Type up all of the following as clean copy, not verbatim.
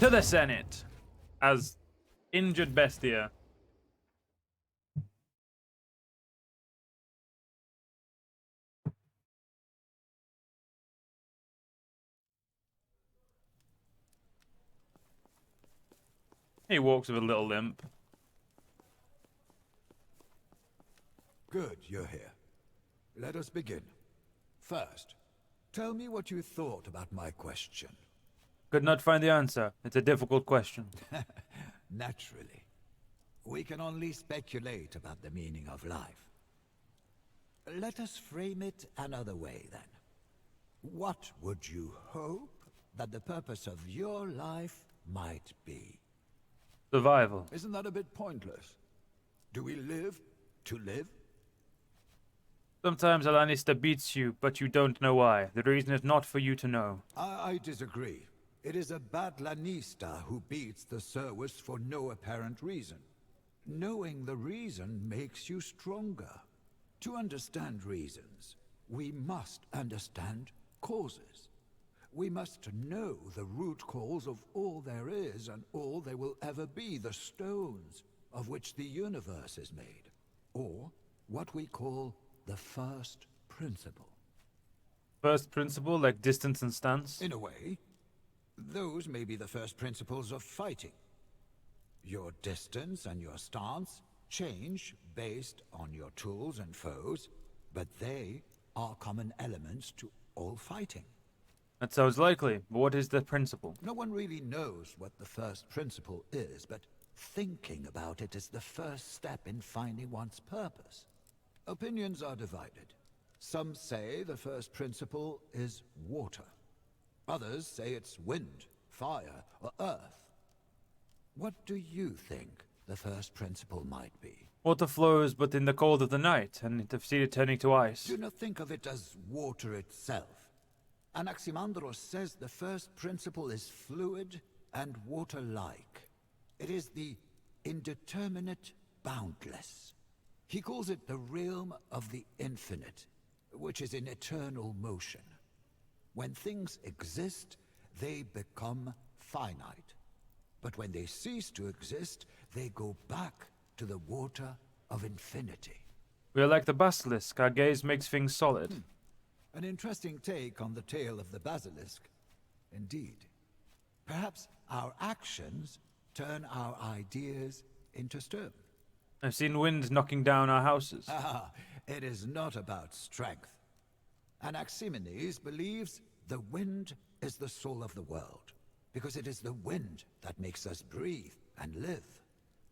to the Senate as injured Bestia. He walks with a little limp. Good, you're here. Let us begin. First, tell me what you thought about my question. Could not find the answer. It's a difficult question. Naturally. We can only speculate about the meaning of life. Let us frame it another way, then. What would you hope that the purpose of your life might be? Survival. Isn't that a bit pointless? Do we live to live? Sometimes a Lannister beats you, but you don't know why. The reason is not for you to know. I disagree. It is a bad Lannister who beats the Serwis for no apparent reason. Knowing the reason makes you stronger. To understand reasons, we must understand causes. We must know the root cause of all there is and all there will ever be, the stones of which the universe is made, or what we call the first principle. First principle, like distance and stance? In a way, those may be the first principles of fighting. Your distance and your stance change based on your tools and foes, but they are common elements to all fighting. That sounds likely, but what is the principle? No one really knows what the first principle is, but thinking about it is the first step in finding one's purpose. Opinions are divided. Some say the first principle is water. Others say it's wind, fire, or earth. What do you think the first principle might be? Water flows but in the cold of the night, and to see it turning to ice. Do not think of it as water itself. Anaximandros says the first principle is fluid and water-like. It is the indeterminate boundless. He calls it the realm of the infinite, which is in eternal motion. When things exist, they become finite. But when they cease to exist, they go back to the water of infinity. We are like the basilisk, our gaze makes things solid. An interesting take on the tale of the basilisk. Indeed. Perhaps our actions turn our ideas into stone. I've seen wind knocking down our houses. Ah, it is not about strength. Anaximenes believes the wind is the soul of the world, because it is the wind that makes us breathe and live.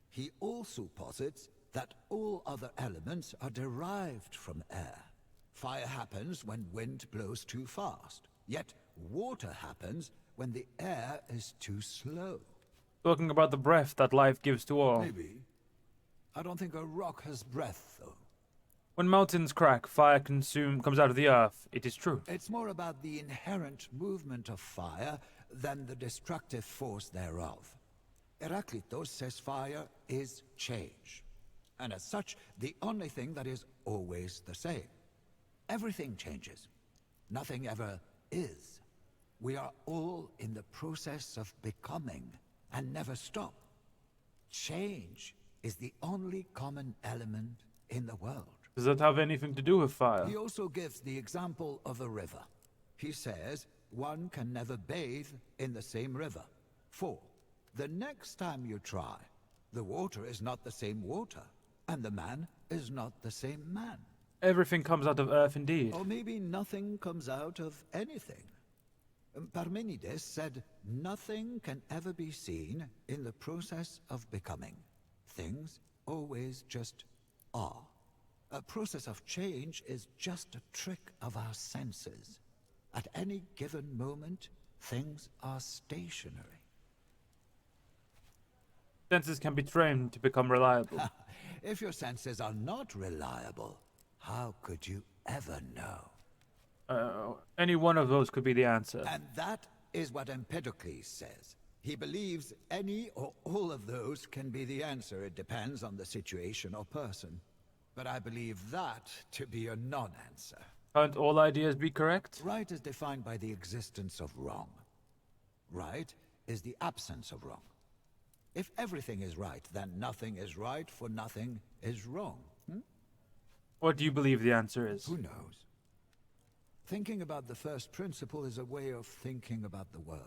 He also posits that all other elements are derived from air. Fire happens when wind blows too fast, yet water happens when the air is too slow. Talking about the breath that life gives to all. Maybe. I don't think a rock has breath, though. When mountains crack, fire comes out of the earth. It is true. It's more about the inherent movement of fire than the destructive force thereof. Heraclitus says fire is change, and as such, the only thing that is always the same. Everything changes. Nothing ever is. We are all in the process of becoming, and never stop. Change is the only common element in the world. Does that have anything to do with fire? He also gives the example of a river. He says one can never bathe in the same river. For the next time you try, the water is not the same water, and the man is not the same man. Everything comes out of earth indeed. Or maybe nothing comes out of anything. Parmenides said nothing can ever be seen in the process of becoming. Things always just are. A process of change is just a trick of our senses. At any given moment, things are stationary. Senses can be trained to become reliable. If your senses are not reliable, how could you ever know? Any one of those could be the answer. And that is what Empedocles says. He believes any or all of those can be the answer. It depends on the situation or person. But I believe that to be a non-answer. Can't all ideas be correct? Right is defined by the existence of wrong. Right is the absence of wrong. If everything is right, then nothing is right, for nothing is wrong. What do you believe the answer is? Who knows? Thinking about the first principle is a way of thinking about the world.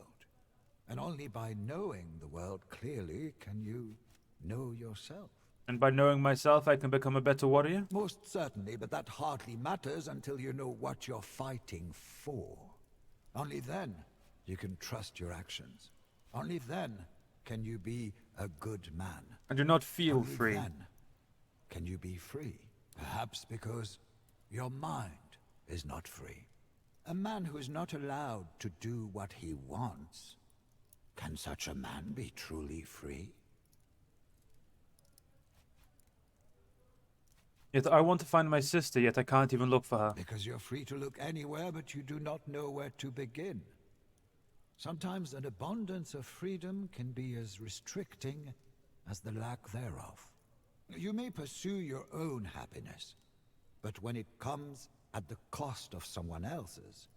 And only by knowing the world clearly can you know yourself. And by knowing myself, I can become a better warrior? Most certainly, but that hardly matters until you know what you're fighting for. Only then you can trust your actions. Only then can you be a good man. I do not feel Only free. then can you be free. Perhaps because your mind is not free. A man who is not allowed to do what he wants. Can such a man be truly free? Yet I want to find my sister, yet I can't even look for her. Because you're free to look anywhere, but you do not know where to begin. Sometimes an abundance of freedom can be as restricting as the lack thereof. You may pursue your own happiness, but when it comes at the cost of someone else's,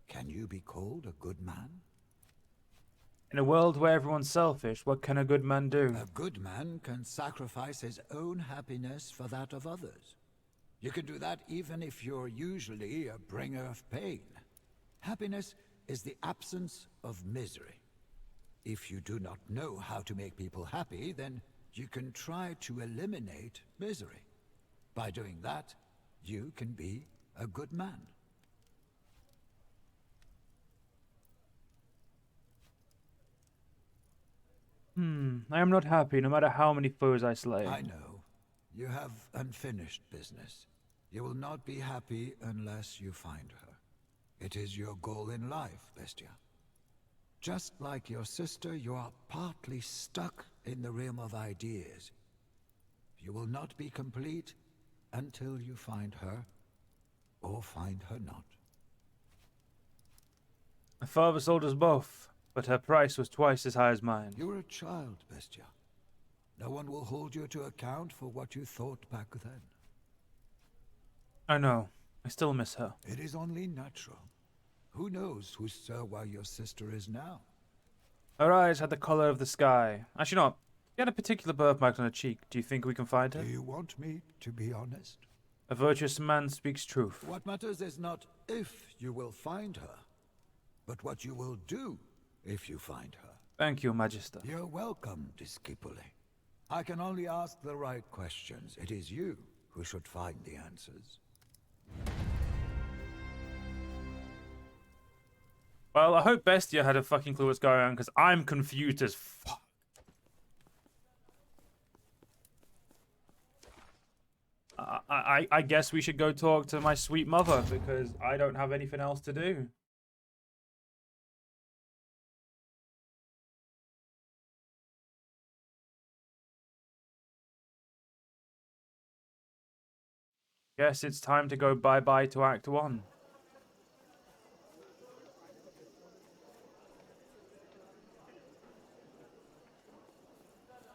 can you be called a good man? In a world where everyone's selfish, what can a good man do? A good man can sacrifice his own happiness for that of others. You can do that even if you're usually a bringer of pain. Happiness is the absence of misery. If you do not know how to make people happy, then you can try to eliminate misery. By doing that, you can be a good man. I am not happy, no matter how many foes I slay. I know. You have unfinished business. You will not be happy unless you find her. It is your goal in life, Bestia. Just like your sister, you are partly stuck in the realm of ideas. You will not be complete until you find her, or find her not. My father sold us both, but her price was twice as high as mine. You're a child, Bestia. No one will hold you to account for what you thought back then. I know. I still miss her. It is only natural. Who knows who Sir your sister is now? Her eyes had the color of the sky. Actually not. She had a particular birthmark on her cheek. Do you think we can find her? Do you want me to be honest? A virtuous man speaks truth. What matters is not if you will find her, but what you will do if you find her. Thank you, Magister. You're welcome, Discipule. I can only ask the right questions. It is you who should find the answers. Well, I hope Bestia had a fucking clue what's going on, because I'm confused as fuck. I guess we should go talk to my sweet mother, because I don't have anything else to do. Guess it's time to go bye-bye to Act 1.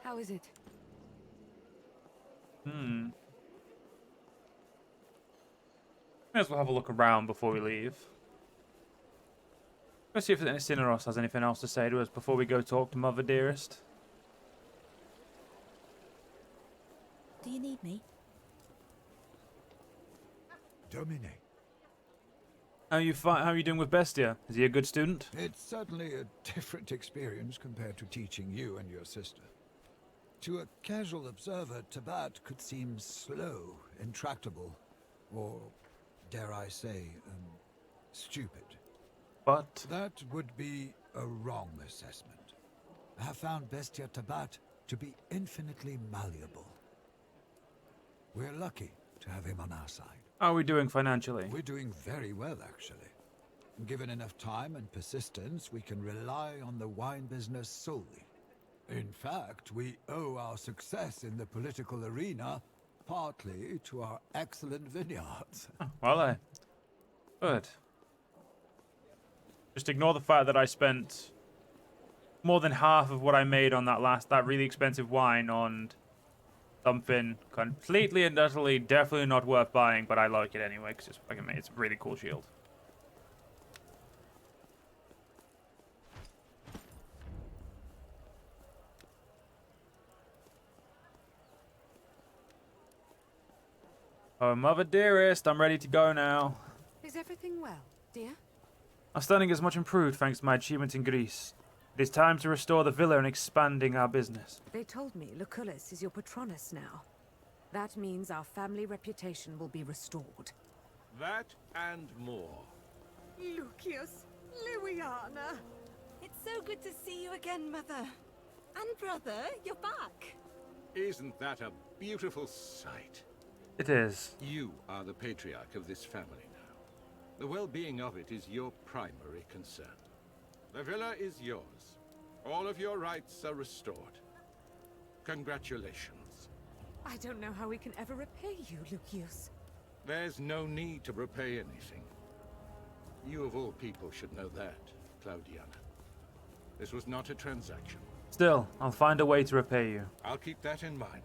How is it? May as well have a look around before we leave. Let's see if Cineros has anything else to say to us before we go talk to Mother Dearest. Do you need me? Domine. How are you doing with Bestia? Is he a good student? It's certainly a different experience compared to teaching you and your sister. To a casual observer, Tabat could seem slow, intractable, or, dare I say, stupid. But That would be a wrong assessment. I have found Bestia Tabat to be infinitely malleable. We're lucky to have him on our side. how are we doing financially? We're doing very well, actually. Given enough time and persistence, we can rely on the wine business solely. In fact, we owe our success in the political arena partly to our excellent vineyards. Well, good. Just ignore the fact that I spent more than half of what I made on that really expensive wine on something completely and utterly definitely not worth buying, but I like it anyway because it's a really cool shield. Oh, mother dearest, I'm ready to go now. Is everything well, dear? Our standing is much improved thanks to my achievement in Greece. It is time to restore the villa and expanding our business. They told me Lucullus is your patronus now. That means our family reputation will be restored. That and more. Lucius, Louiana. It's so good to see you again, Mother. And brother, you're back. Isn't that a beautiful sight? It is. You are the patriarch of this family now. The well-being of it is your primary concern. The villa is yours. All of your rights are restored. Congratulations. I don't know how we can ever repay you, Lucius. There's no need to repay anything. You of all people should know that, Claudiana. This was not a transaction. Still, I'll find a way to repay you. I'll keep that in mind.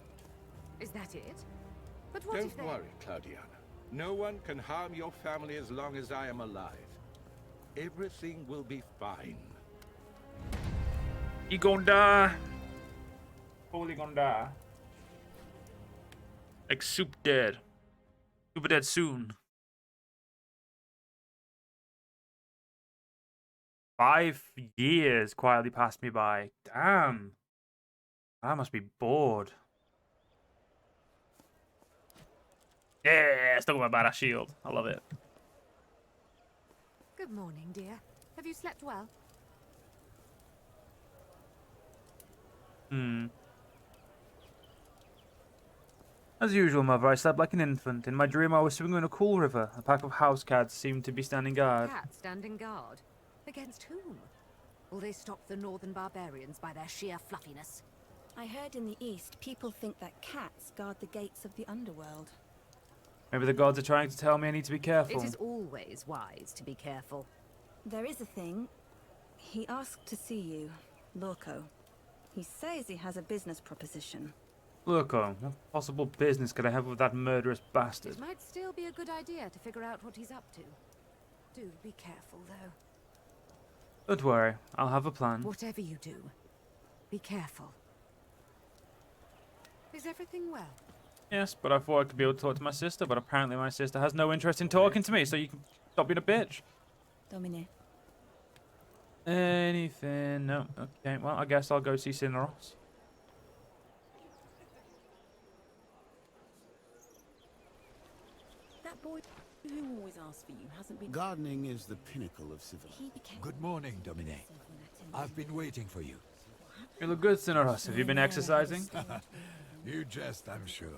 Is that it? But what if Don't worry, Claudiana. No one can harm your family as long as I am alive. Everything will be fine. You gonna die. Totally gonna die. Like super dead. Super dead soon. 5 years quietly passed me by. Damn. I must be bored. Yeah, still got my badass shield. I love it. Good morning, dear. Have you slept well? As usual, Mother, I slept like an infant. In my dream, I was swimming in a cool river. A pack of house cats seemed to be standing guard. Cats standing guard? Against whom? Will they stop the northern barbarians by their sheer fluffiness? I heard in the east people think that cats guard the gates of the underworld. Maybe the gods are trying to tell me I need to be careful. It is always wise to be careful. There is a thing. He asked to see you, Lorco. He says he has a business proposition. Look, what possible business could I have with that murderous bastard? It might still be a good idea to figure out what he's up to. Do be careful, though. Don't worry, I'll have a plan. Whatever you do, be careful. Is everything well? Yes, but I thought I could be able to talk to my sister, but apparently my sister has no interest in talking to me, so you can stop being a bitch. Domine. Anything? No. Okay, well, I guess I'll go see Cineros. That boy who always asks for you hasn't been... Gardening is the pinnacle of civility. He became... Good morning, Domine. I've been waiting for you. You look good, Cineros. Have you been exercising? You jest, I'm sure.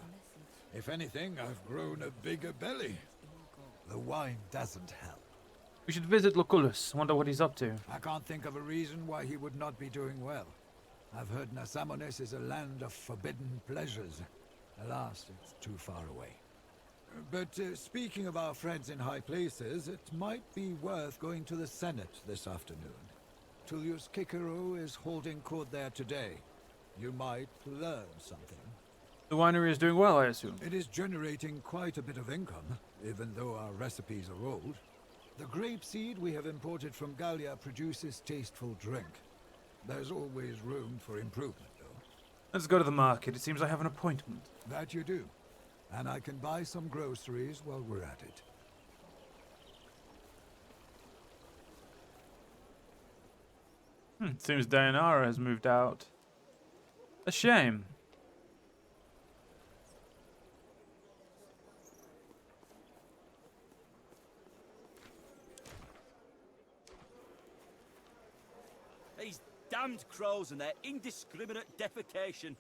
If anything, I've grown a bigger belly. The wine doesn't help. We should visit Lucullus. Wonder what he's up to. I can't think of a reason why he would not be doing well. I've heard Nasamones is a land of forbidden pleasures. Alas, it's too far away. But speaking of our friends in high places, it might be worth going to the Senate this afternoon. Tullius Cicero is holding court there today. You might learn something. The winery is doing well, I assume. It is generating quite a bit of income, even though our recipes are old. The grape seed we have imported from Gallia produces tasteful drink. There's always room for improvement, though. Let's go to the market. It seems I have an appointment. That you do. And I can buy some groceries while we're at it. Seems Dianara has moved out. A shame. These damned crows and their indiscriminate defecation.